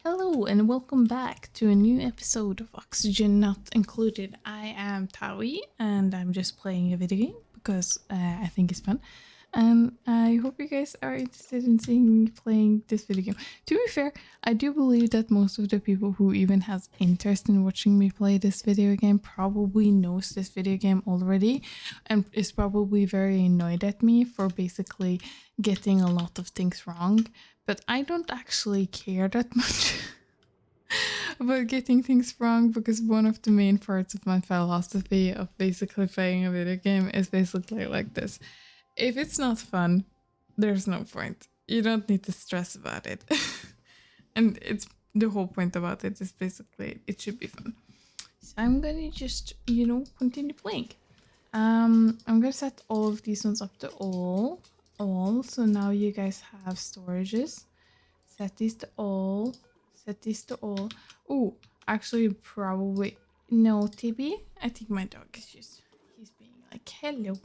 Hello and welcome back to a new episode of Oxygen Not Included. I am Tawi and I'm just playing a video game because I think it's fun. And I hope you guys are interested in seeing me playing this video game. To be fair, I do believe that most of the people who even has interest in watching me play this video game probably knows this video game already and is probably very annoyed at me for basically getting a lot of things wrong. But I don't actually care that much about getting things wrong because one of the main parts of my philosophy of basically playing a video game is basically like this. If it's not fun, there's no point. You don't need to stress about it. And it's the whole point about it is basically it should be fun. So I'm gonna just, continue playing. I'm gonna set all of these ones up to all. So now you guys have storages. Set these to all. Set these to all. Oh, actually, probably no, TB. I think my dog is he's being like hello.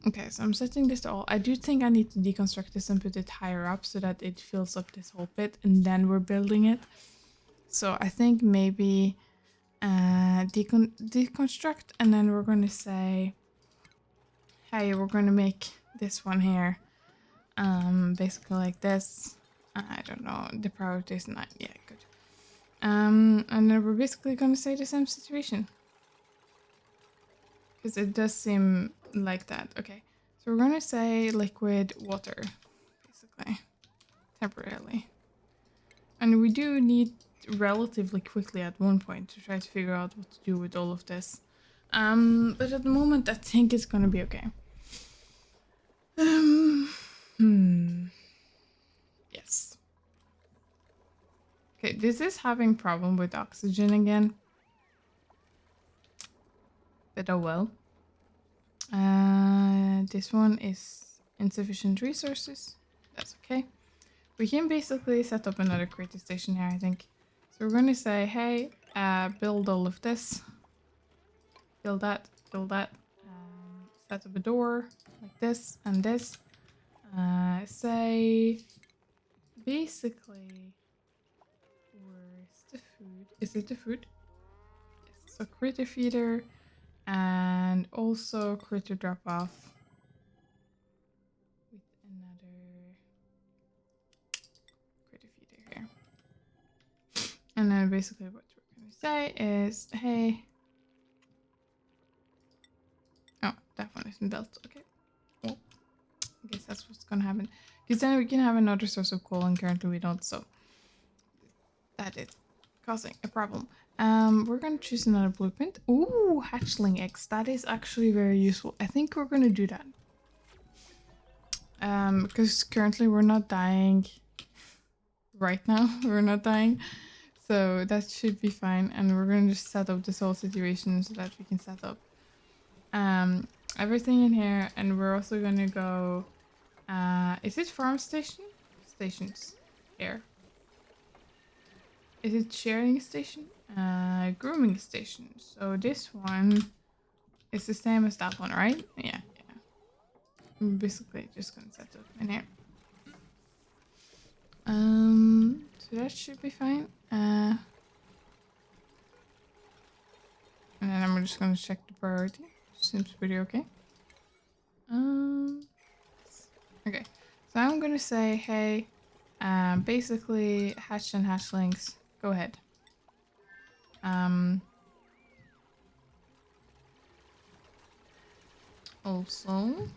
Okay, so I'm setting this to all. I do think I need to deconstruct this and put it higher up so that it fills up this whole bit, and then we're building it. So I think maybe deconstruct, and then we're gonna say, hey, we're gonna make this one here basically like this. I don't know, the priority is 9. Yeah, good. And then we're basically gonna say the same situation because it does seem like that. Okay, so we're gonna say liquid water basically temporarily, and we do need relatively quickly at one point to try to figure out what to do with all of this. But at the moment I think it's gonna be okay. Yes. Okay, this is having problem with oxygen again. But oh well. This one is insufficient resources. That's okay. We can basically set up another creative station here, I think. So we're gonna say, hey, build all of this. Build that, build that. Set up a door like this and this. Say, basically, where's the food? Is it the food? Yes. So critter feeder and also critter drop off with another critter feeder here. And then basically what we're going to say is, hey, oh, that one isn't built. Okay. Well, I guess that's what's going to happen. Because then we can have another source of coal and currently we don't, so that is causing a problem. We're going to choose another blueprint. Ooh, hatchling eggs. That is actually very useful. I think we're going to do that. Because currently we're not dying right now. We're not dying. So that should be fine. And we're going to just set up this whole situation so that we can set up everything in here. And we're also going to go... is it farm station? Stations. Here. Is it sharing station? Grooming station. So this one is the same as that one, right? Yeah. I'm basically just going to set up in here. So that should be fine. And then I'm just gonna check the priority. Seems pretty okay. Okay. So I'm gonna say, hey, basically hatch and hatchlings, go ahead. Also,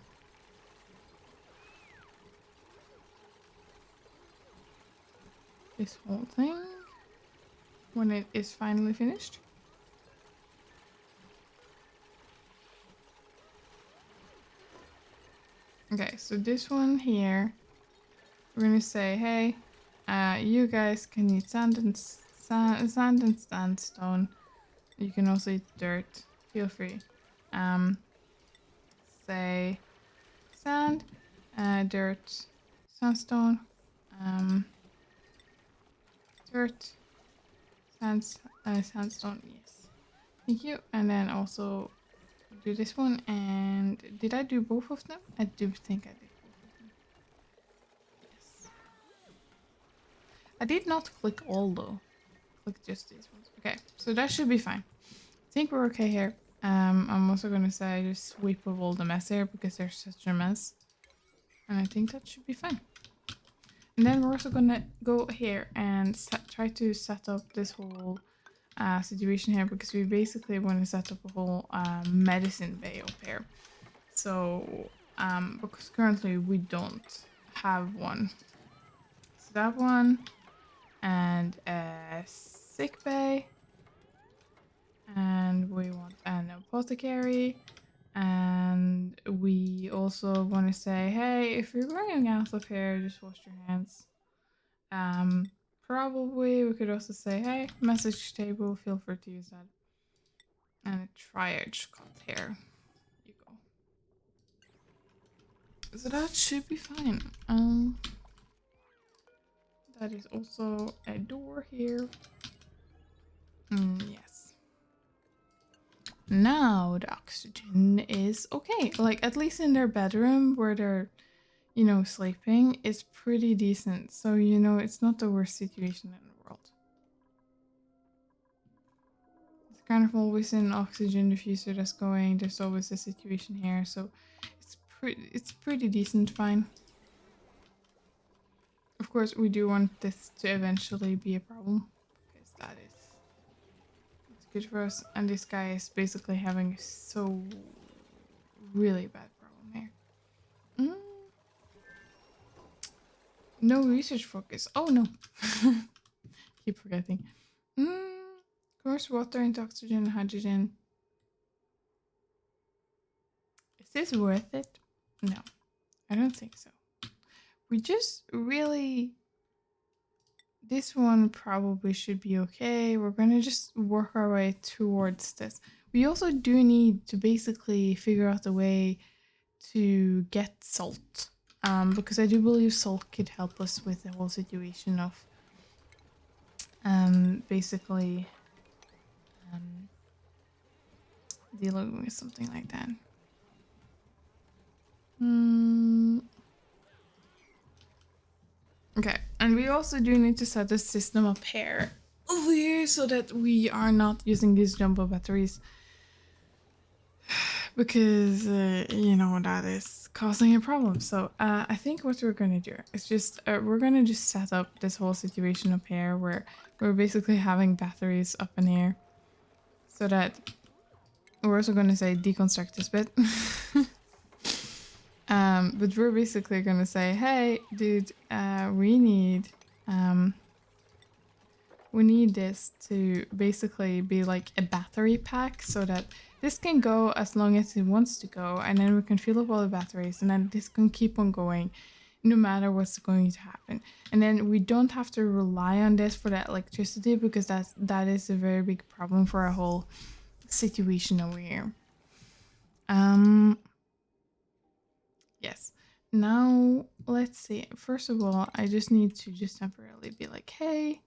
this whole thing, when it is finally finished. Okay, so this one here, we're gonna say, hey, you guys can eat sand and sandstone. You can also eat dirt. Feel free. Say sand, dirt, sandstone, dirt, sandstone. Yes, thank you. And then also do this one. And did I do both of them? I do think I did both of them. Yes. I did not click all though. Click just these ones. Okay, so that should be fine. I think we're okay here. I'm also gonna say just sweep of all the mess here because there's such a mess. And I think that should be fine. And then we're also gonna go here and try to set up this whole situation here because we basically want to set up a whole medicine bay up here. So, because currently we don't have one. So that one and a sick bay. And we want an apothecary. And we also want to say, hey, if you're running out of here, just wash your hands. Probably we could also say, hey, message table, feel free to use that. And a triage cut here. You go. So that should be fine. That is also a door here. Yes. Now the oxygen is okay. Like, at least in their bedroom where they're, you know, sleeping, it's pretty decent. So, you know, it's not the worst situation in the world. It's kind of always an oxygen diffuser that's going. There's always a situation here. So it's pretty decent, fine. Of course, we do want this to eventually be a problem. Because that is... it's good for us. And this guy is basically having so really bad problem here. No research focus. Oh no. Keep forgetting. Course water into oxygen, hydrogen. Is this worth it? No, I don't think so. We just really... this one probably should be okay. We're gonna just work our way towards this. We also do need to basically figure out a way to get salt. Because I do believe salt could help us with the whole situation of basically dealing with something like that. Okay, and we also do need to set the system up here over here so that we are not using these jumbo batteries because you know that is causing a problem. So I think what we're gonna do is just we're gonna just set up this whole situation up here where we're basically having batteries up in here so that we're also gonna say deconstruct this bit. But we're basically gonna say, hey, dude, we need this to basically be like a battery pack so that this can go as long as it wants to go, and then we can fill up all the batteries, and then this can keep on going no matter what's going to happen. And then we don't have to rely on this for that electricity because that is a very big problem for our whole situation over here. Yes. Now, let's see. First of all, I just need to just temporarily be like, hey,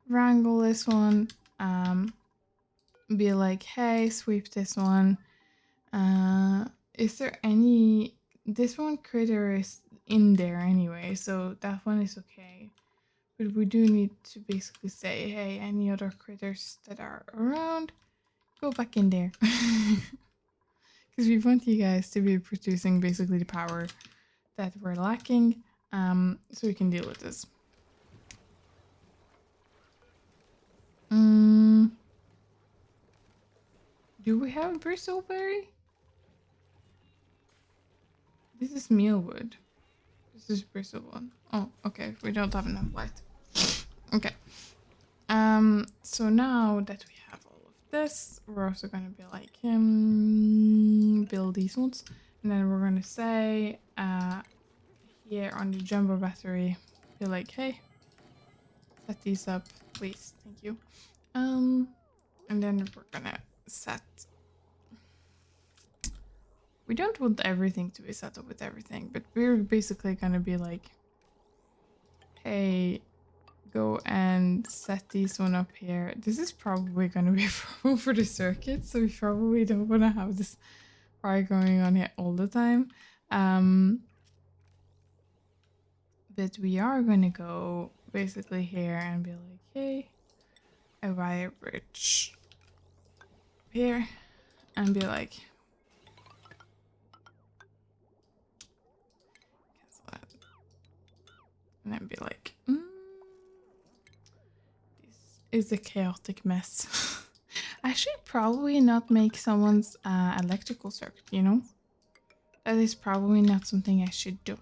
wrangle this one. Be like, hey, sweep this one. Is there any... this one critter is in there anyway, so that one is okay. But we do need to basically say, hey, any other critters that are around, go back in there. Because we want you guys to be producing basically the power that we're lacking, so we can deal with this. Do we have a bristleberry? This is mealwood. This is bristlewood. Oh, okay. We don't have enough light. Okay. So now that we have all of this, we're also gonna be like, build these ones, and then we're gonna say, here on the jumbo battery, be like, hey, set these up, please, thank you. And then we're gonna set... we don't want everything to be set up with everything, but we're basically gonna be like, hey, go and set these one up here. This is probably gonna be a problem for the circuit, so we probably don't want to have this fire going on here all the time. But we are gonna go basically here and be like, hey, a wire bridge here, and be like, cancel that, and then be like, this is a chaotic mess. I should probably not make someone's electrical circuit, you know? That is probably not something I should do.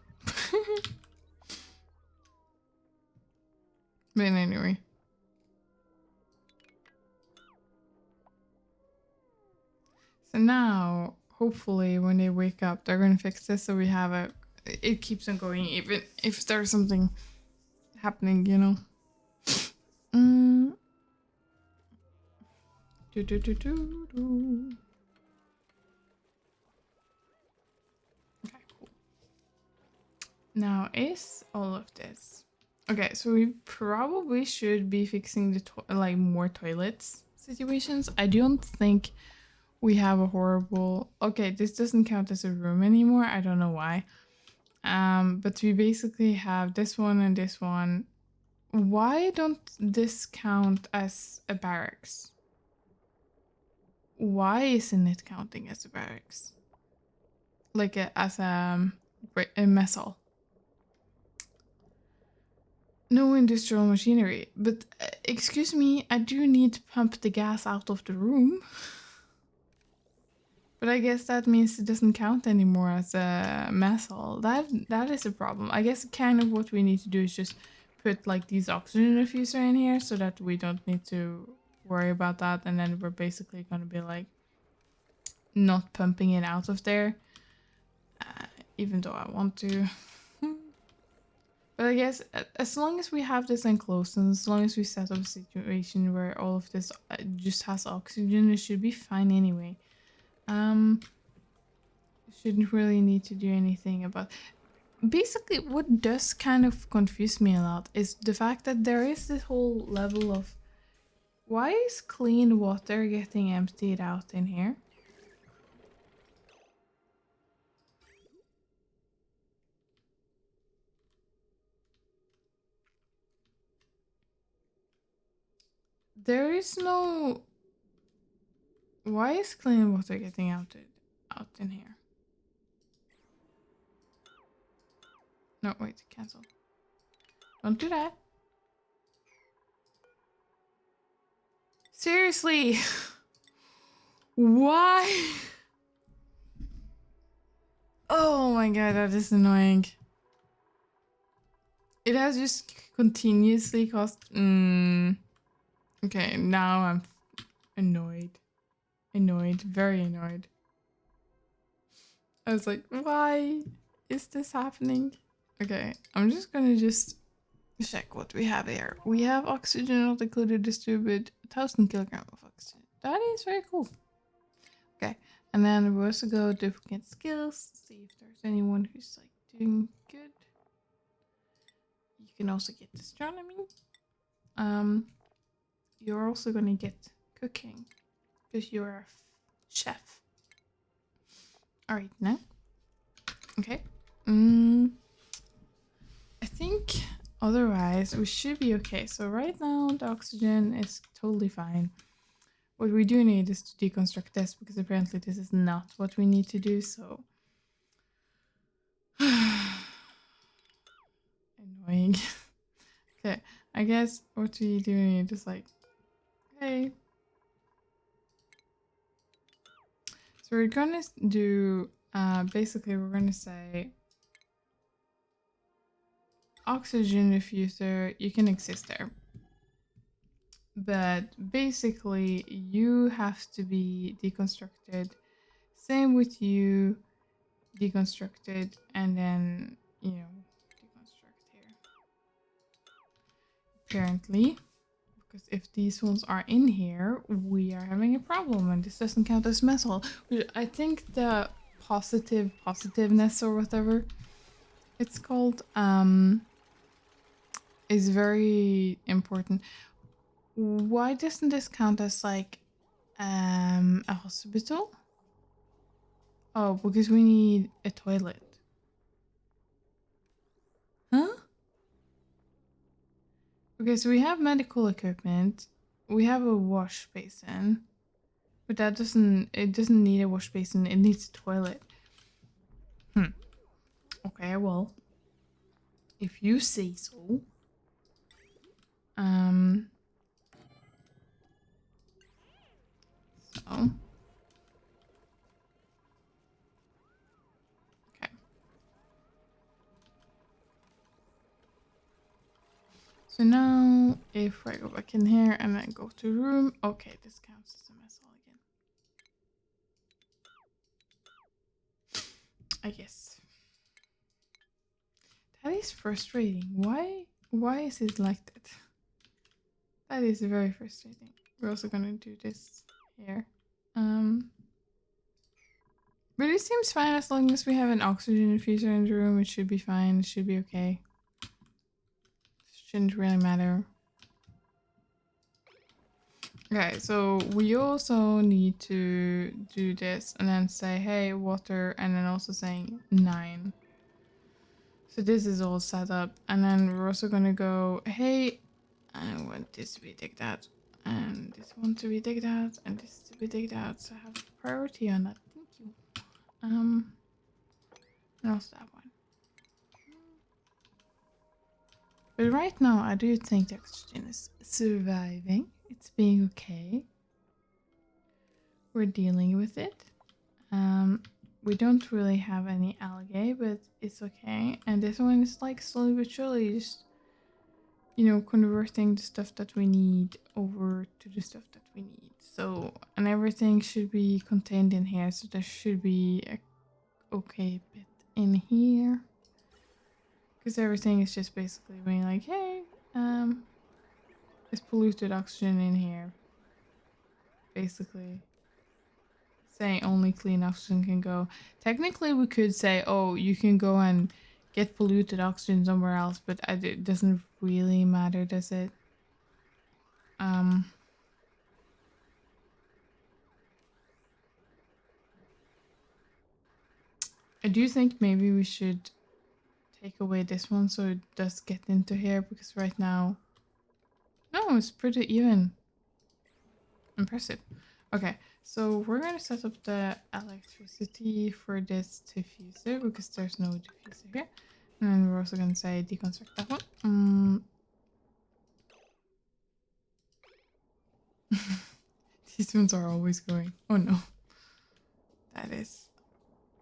But anyway. So now, hopefully, when they wake up, they're gonna fix this so we have a... It keeps on going, even if there's something happening, you know? Do, do, do, do, do. Okay, cool. Now, is all of this... Okay, so we probably should be fixing the like more toilets situations. I don't think we have a horrible... Okay, this doesn't count as a room anymore. I don't know why. But we basically have this one and this one. Why don't this count as a barracks? Why isn't it counting as a barracks? Like as a mess hall? No industrial machinery. But excuse me, I do need to pump the gas out of the room. But I guess that means it doesn't count anymore as a mess hall. That is a problem. I guess kind of what we need to do is just put like these oxygen diffuser in here so that we don't need to worry about that, and then we're basically gonna be like not pumping it out of there, even though I want to. But I guess as long as we have this enclosed and as long as we set up a situation where all of this just has oxygen, it should be fine anyway. Shouldn't really need to do anything about... Basically, what does kind of confuse me a lot is the fact that there is this whole level of... Why is clean water getting emptied out in here? There is no... Why is clean water getting out in here? No, wait, cancel. Don't do that. Seriously! Why? Oh my god, that is annoying. It has just continuously cost... Okay, now I'm annoyed. Annoyed, very annoyed. I was like, why is this happening? Okay, I'm just gonna check what we have here. We have oxygen not included distribute 1000 kilograms of oxygen. That is very cool. Okay, and then we also go duplicate skills, see if there's anyone who's like doing good. You can also get astronomy. You're also gonna get cooking because you're a chef. All right, now. Okay. I think otherwise we should be okay. So right now the oxygen is totally fine. What we do need is to deconstruct this because apparently this is not what we need to do, so... Annoying. Okay, I guess what we do need is like... Hey. So we're gonna do... basically we're gonna say... Oxygen diffuser, you can exist there. But basically you have to be deconstructed. Same with you, deconstructed, and then, you know, deconstruct here. Apparently, because if these ones are in here, we are having a problem, and this doesn't count as mess hall. I think the positiveness or whatever it's called, is very important. Why doesn't this count as like a hospital? Oh, because we need a toilet. Huh? Okay, so we have medical equipment. We have a wash basin. But it doesn't need a wash basin. It needs a toilet. Okay, well, if you say so. So. Okay. So now, if I go back in here and then go to room, okay, this counts as a mess hall again. I guess. That is frustrating. Why is it like that? That is very frustrating. We're also gonna do this here. But it seems fine as long as we have an oxygen infuser in the room. It should be fine. It should be okay. Shouldn't really matter. Okay, so we also need to do this and then say, hey, water, and then also saying 9. So this is all set up. And then we're also gonna go, hey, I want this to be digged out, and this one to be digged out, and this to be digged out. So I have priority on that. Thank you. And also that one. But right now, I do think the oxygen is surviving. It's being okay. We're dealing with it. We don't really have any algae, but it's okay. And this one is like slowly but surely just, you know, converting the stuff that we need over to the stuff that we need. So, and everything should be contained in here. So there should be a okay bit in here. Because everything is just basically being like, hey, it's polluted oxygen in here. Basically. Saying only clean oxygen can go. Technically, we could say, oh, you can go and get polluted oxygen somewhere else, but it doesn't really matter, does it? I do think maybe we should take away this one so it does get into here, because right now, no, it's pretty even. Impressive. Okay, so we're going to set up the electricity for this diffuser because there's no diffuser here. And then we're also going to say deconstruct that one. These ones are always going. Oh no. That is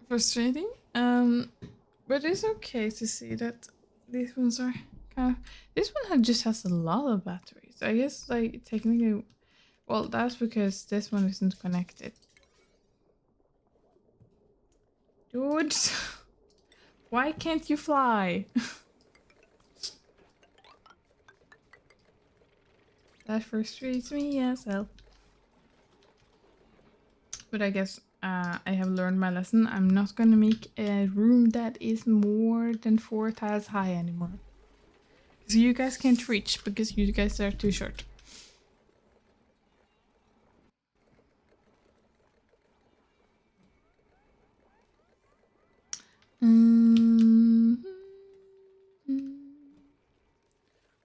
frustrating. But it's okay to see that these ones are kind of... This one just has a lot of batteries. I guess, like, technically... Well, that's because this one isn't connected. Dude! Why can't you fly? That frustrates me as hell. But I guess I have learned my lesson. I'm not gonna make a room that is more than 4 tiles high anymore. So you guys can't reach because you guys are too short.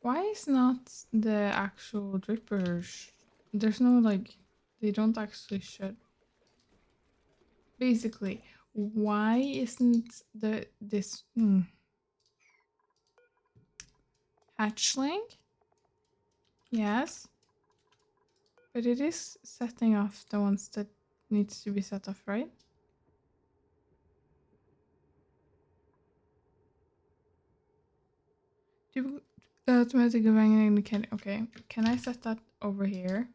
Why is not the actual drippers? There's no, like, they don't actually shut. Basically, why isn't this hatchling? Yes, but it is setting off the ones that needs to be set off, right? Do automatic banging the can. Okay, can I set that over here?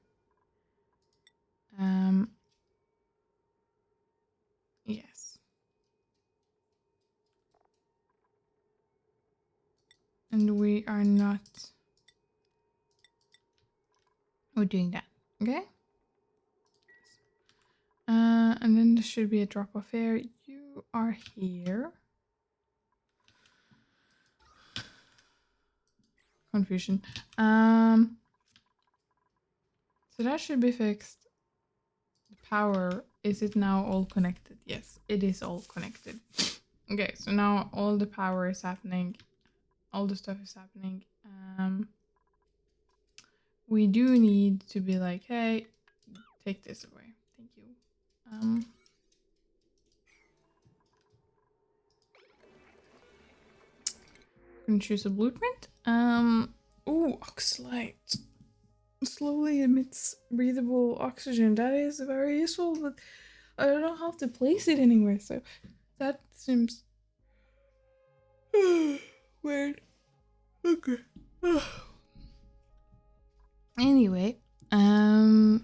Yes. And we are not. We're doing that. Okay. And then there should be a drop off here. You are here. Confusion. So that should be fixed. The power, is it now all connected? Yes, it is all connected. Okay, so now all the power is happening. All the stuff is happening. we do need to be like, hey, take this away. Thank you. Gonna choose a blueprint. Ooh, oxalate. Slowly emits breathable oxygen. That is very useful, but I don't know how to place it anywhere, so that seems weird. Okay. Anyway, I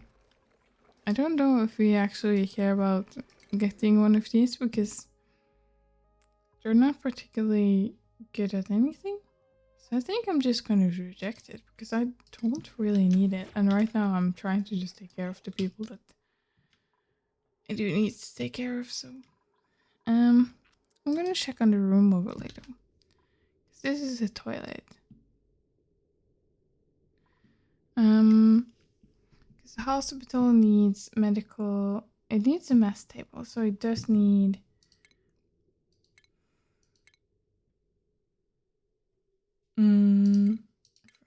don't know if we actually care about getting one of these because they're not particularly good at anything. So I think I'm just gonna reject it because I don't really need it. And right now I'm trying to just take care of the people that I do need to take care of, so I'm gonna check on the room overlay though. 'Cause this is a toilet. Because the hospital needs medical, it needs a mess table, so it does need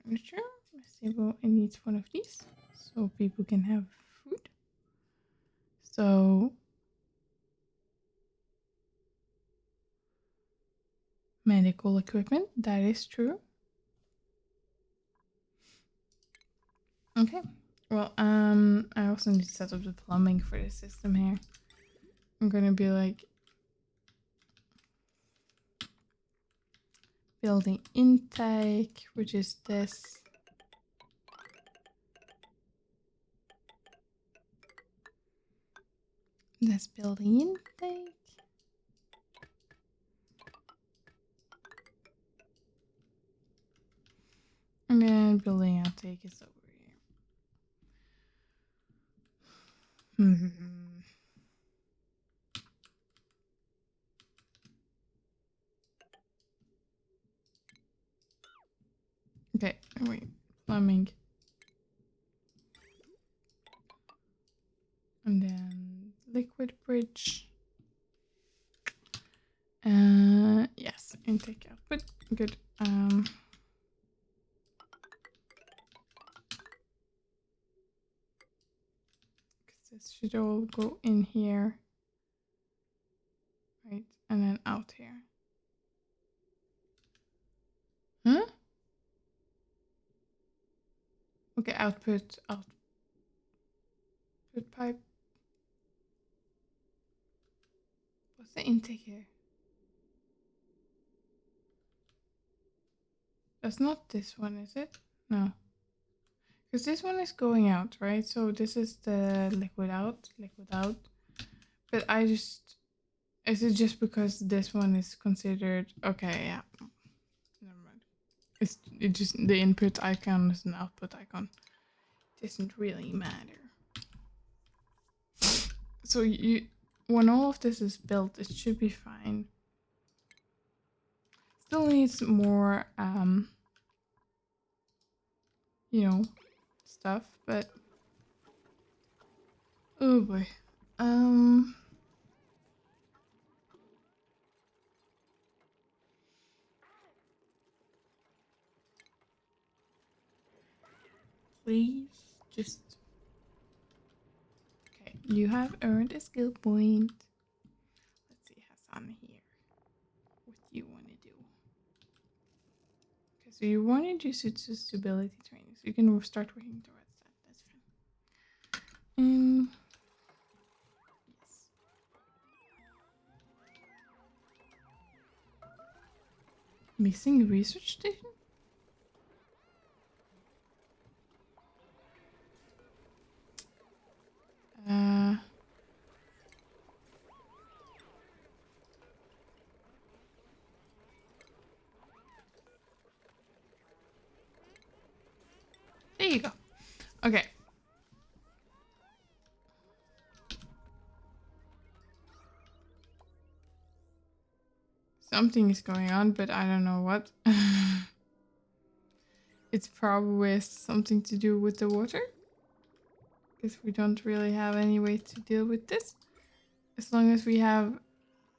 furniture. Mess table, it needs one of these so people can have food. So medical equipment, that is true. Okay. Well, I also need to set up the plumbing for the system here. I'm gonna be like building intake, which is this. That's building intake. And then building outtake is over here. Okay, wait. Plumbing. And then liquid bridge. Yes, intake output. Good. This should all go in here. Right, and then out here. Huh? Okay, output pipe. What's the intake here? That's not this one, is it? No. Because this one is going out, right? So this is the liquid out. But I just... Is it just because this one is considered... Okay, yeah. Never mind. It just... The input icon is an output icon. It doesn't really matter. So you... When all of this is built, it should be fine. Still needs more, you know, stuff, but... Oh boy. Please, just... Okay, you have earned a skill point. Let's see, Hassan here. What do you want to do? Okay, so you want to do stability training, so you can start working towards that. That's fine. Yes. Missing a research station? There you go. Okay. Something is going on, but I don't know what. It's probably something to do with the water. Because we don't really have any way to deal with this. As long as we have...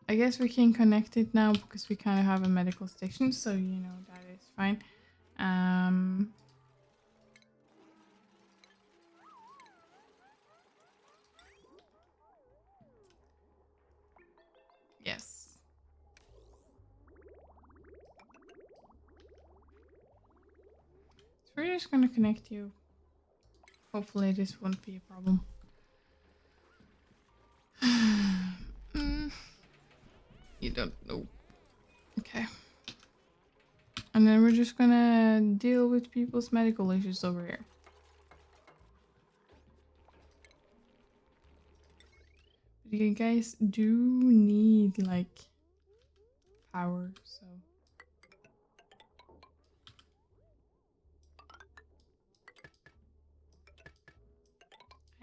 I guess we can connect it now because we kind of have a medical station. So, you know, that is fine. we're just gonna connect you. Hopefully this won't be a problem. You don't know. Okay. And then we're just gonna deal with people's medical issues over here. You guys do need like power, so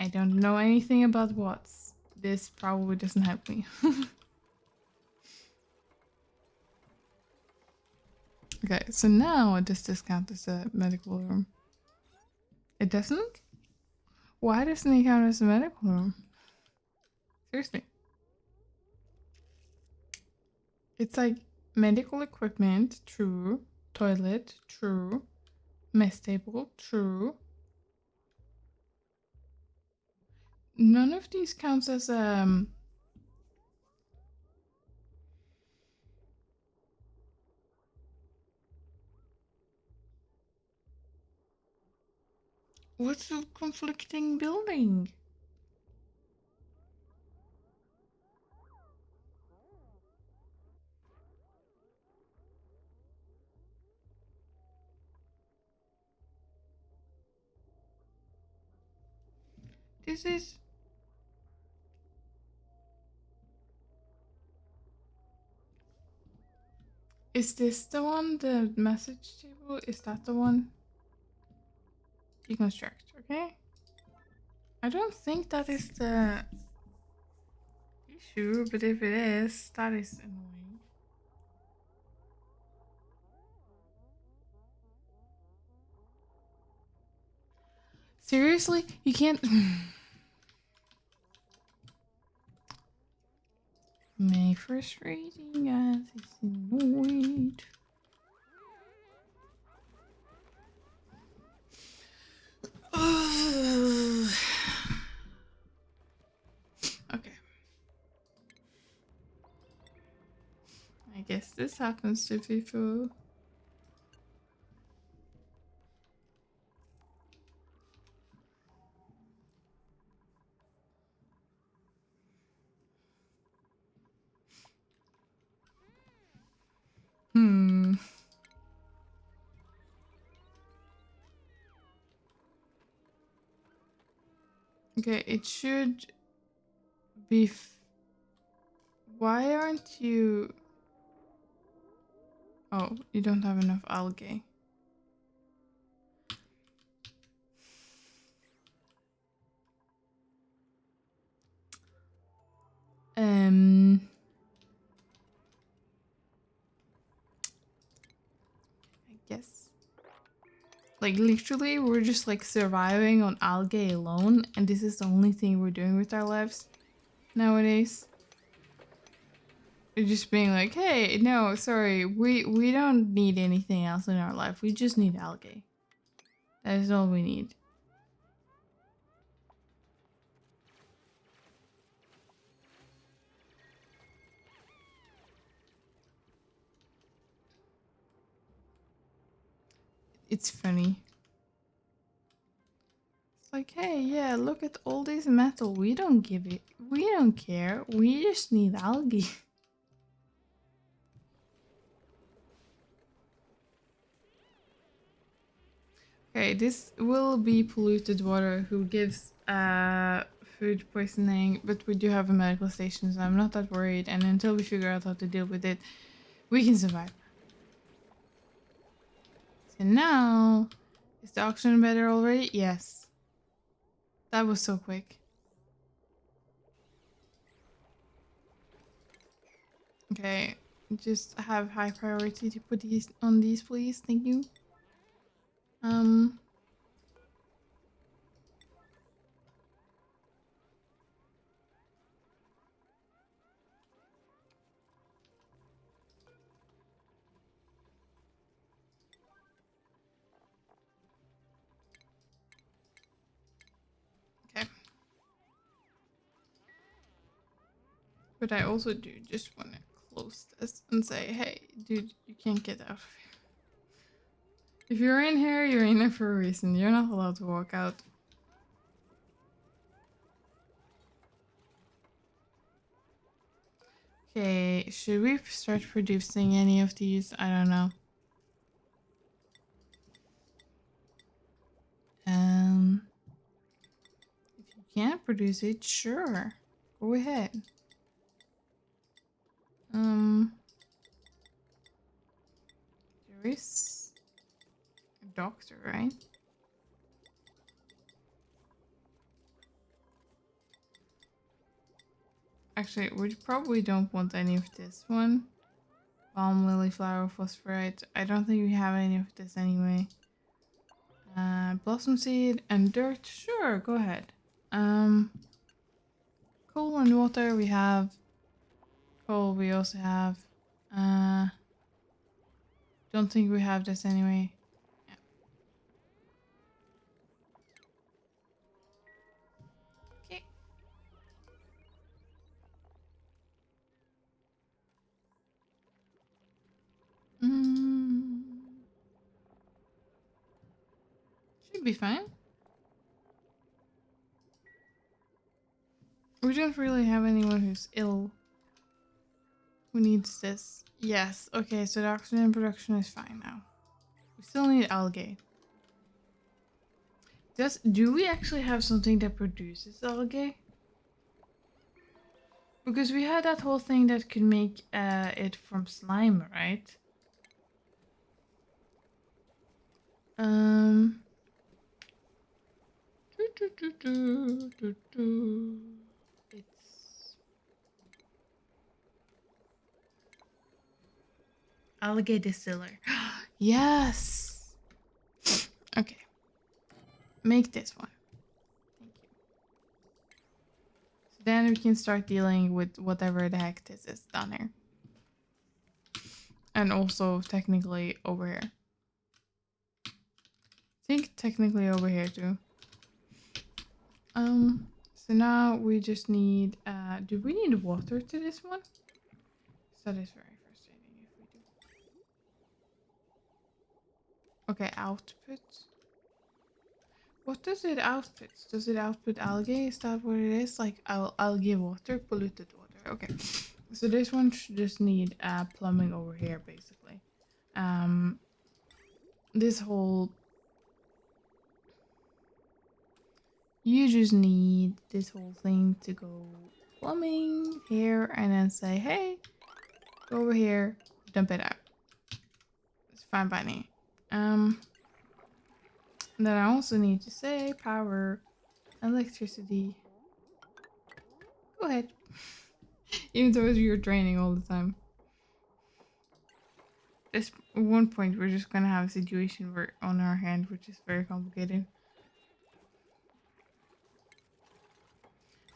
I don't know anything about Watts. This probably doesn't help me. Okay, so now does this count as a medical room? It doesn't? Why doesn't it count as a medical room? Seriously. It's like medical equipment, true. Toilet, true. Mess table, true. None of these counts as what's a conflicting building? This is... Is this the one, the message table? Is that the one? Deconstruct, okay? I don't think that is the issue, but if it is, that is annoying. Seriously? You can't... My frustrating ass is annoyed. Okay. I guess this happens to people. Okay, it should be... Why aren't you... Oh, you don't have enough algae. I guess. Like, literally, we're just, like, surviving on algae alone, and this is the only thing we're doing with our lives nowadays. We're just being like, hey, no, sorry, we don't need anything else in our life. We just need algae. That is all we need. It's funny. It's like, hey, yeah, look at all this metal. We don't give it. We don't care. We just need algae. Okay, this will be polluted water who gives food poisoning, but we do have a medical station, so I'm not that worried. And until we figure out how to deal with it, we can survive. So now, is the oxygen better already? Yes. That was so quick. Okay, just have high priority to put these on these, please. Thank you. Okay. But I also do just want to close this and say, hey, dude, you can't get out of here. If you're in here, you're in there for a reason. You're not allowed to walk out. Okay, should we start producing any of these? I don't know. If you can't produce it, sure. Go ahead. There is a doctor, right? Actually, we probably don't want any of this one. Palm lily flower phosphorite. I don't think we have any of this anyway. Blossom seed and dirt. Sure, go ahead. Coal and water we have. Coal we also have. Don't think we have this anyway. Yeah. Okay. Should be fine. We don't really have anyone who's ill. Who needs this? Yes. Okay, so the oxygen production is fine now. We still need algae. Do we actually have something that produces algae? Because we had that whole thing that could make it from slime, right? It's algae distiller. Yes. Okay. Make this one. Thank you. So then we can start dealing with whatever the heck this is down here. And also technically over here. I think technically over here too. So now we just need do we need water to this one? So that is very frustrating if we do. Okay, output. What does it output? Does it output algae? Is that what it is? Like algae water, polluted water. Okay. So this one should just need plumbing over here basically. This whole you just need this whole thing to go plumbing here and then say, hey, go over here, dump it out. It's fine by me. Then I also need to say power, electricity. Go ahead. Even though you're draining all the time. At one point, we're just gonna have a situation where on our hand, which is very complicated.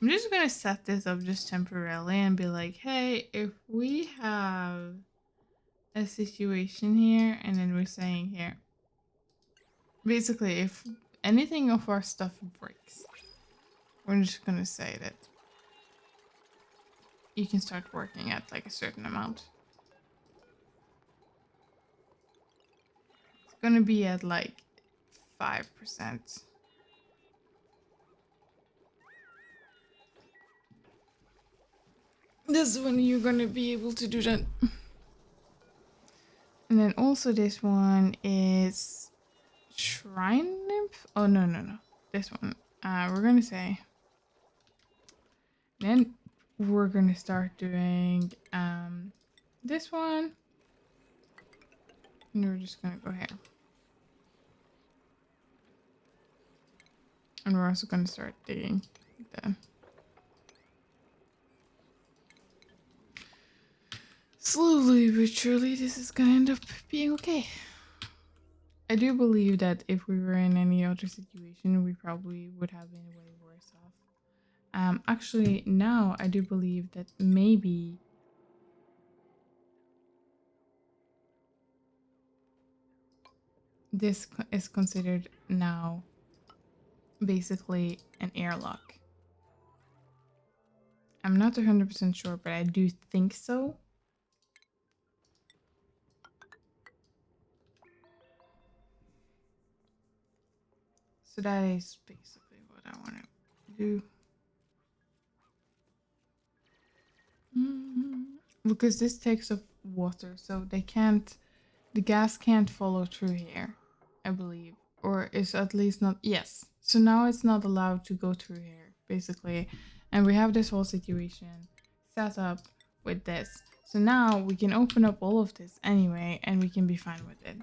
I'm just gonna set this up just temporarily and be like, hey, if we have a situation here, and then we're saying here, basically, if anything of our stuff breaks, we're just gonna say that you can start working at like a certain amount. It's gonna be at like 5%. This is when you're gonna be able to do that. And then also this one is Shrine Nymph? Oh, no. This one. We're gonna say. Then we're gonna start doing this one. And we're just gonna go here. And we're also gonna start digging the slowly but surely this is gonna end up being okay. I do believe that if we were in any other situation, we probably would have been way worse off. Actually, now I do believe that maybe this is considered now basically an airlock. I'm not 100% sure, but I do think so. So that is basically what I want to do. Because this takes up water, so they can't, the gas can't follow through here, I believe. Or is at least not, yes. So now it's not allowed to go through here, basically. And we have this whole situation set up with this. So now we can open up all of this anyway, and we can be fine with it.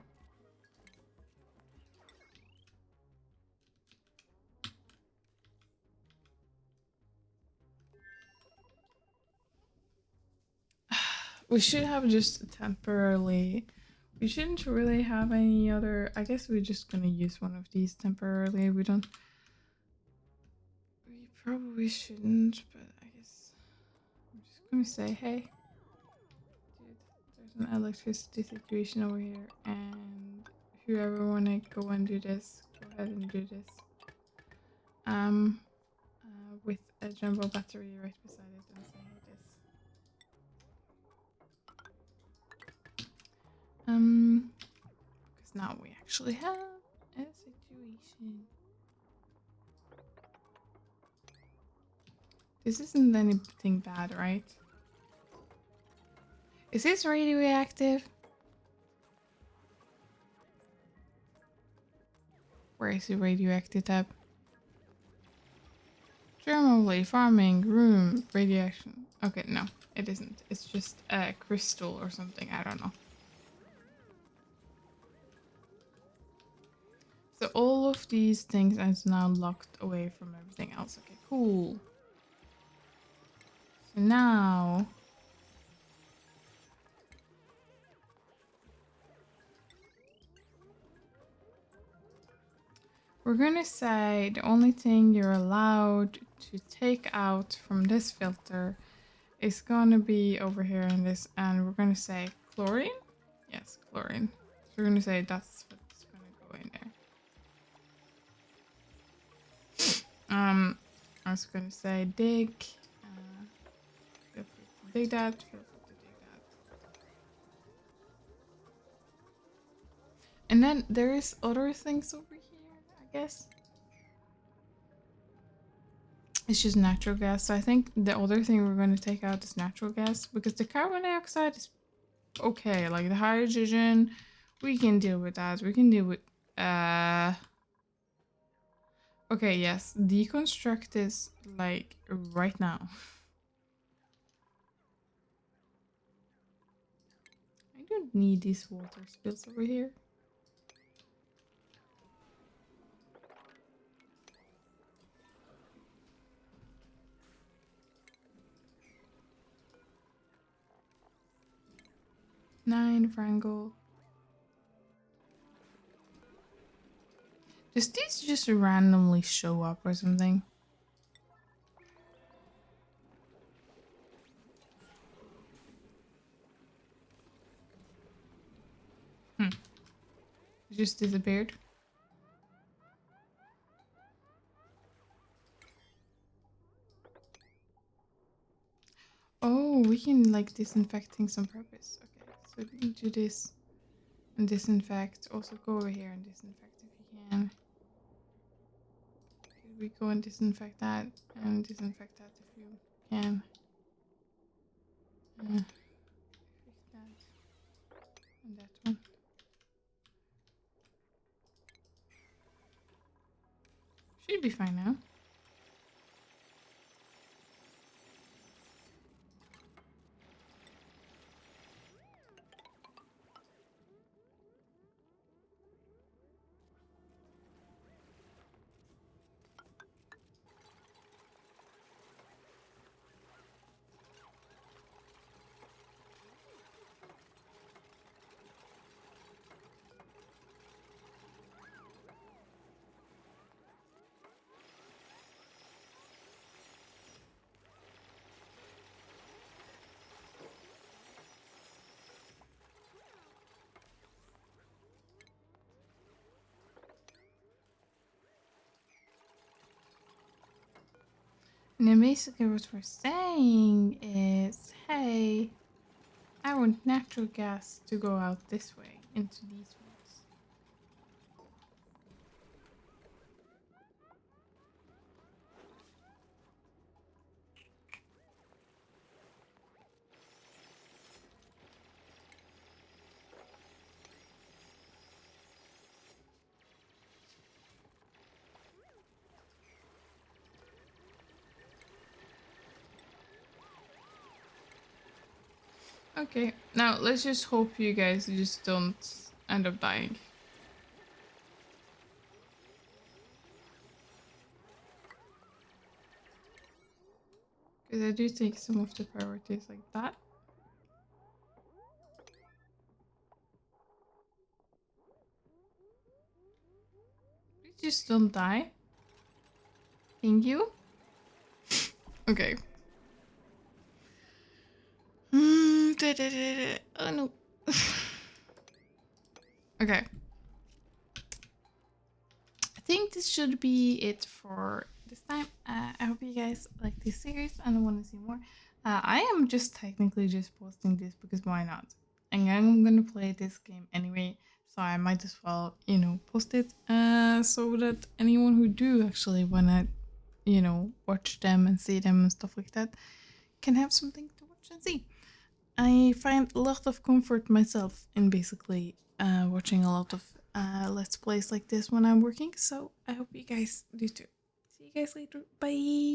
We should have just temporarily. We shouldn't really have any other. I guess we're just gonna use one of these temporarily. We don't. We probably shouldn't, but I guess I'm just gonna say, hey, dude, there's an electricity situation over here, and if you ever wanna go and do this, go ahead and do this. With a jumbo battery right beside it, and say, hey, this. Because now we actually have a situation. This isn't anything bad, right? Is this radioactive? Where is the radioactive tab? Germally, farming, room, radiation. Okay, no, it isn't. It's just a crystal or something. I don't know. So all of these things is now locked away from everything else. Okay, cool. So now we're gonna say the only thing you're allowed to take out from this filter is gonna be over here in this, and we're gonna say chlorine. Yes, chlorine. So we're gonna say that's what's gonna go in there. I was gonna say dig. Feel free to dig that. Feel free to dig that. And then there is other things over here, I guess. It's just natural gas. So I think the other thing we're going to take out is natural gas, because the carbon dioxide is okay. Like the hydrogen, we can deal with that. We can deal with okay, yes. Deconstruct this like right now. I don't need these water spills over here. Nine Wrangle. Does these just randomly show up or something? It just disappeared. Oh, we can like disinfecting some purpose. Okay, so do this and disinfect. Also go over here and disinfect if you can. We go and disinfect that and disinfect that if you can. Fix that and that one. Should be fine now. And then basically what we're saying is, hey, I want natural gas to go out this way into these ones. Okay, now let's just hope you guys just don't end up dying. Because I do take some of the priorities like that. Please just don't die. Thank you. Okay. Oh no. Okay. I think this should be it for this time. I hope you guys like this series and want to see more. I am just technically just posting this because why not? And I'm gonna play this game anyway, so I might as well, post it so that anyone who do actually wanna, watch them and see them and stuff like that can have something to watch and see. I find a lot of comfort myself in basically watching a lot of let's plays like this when I'm working, so I hope you guys do too. See you guys later. Bye.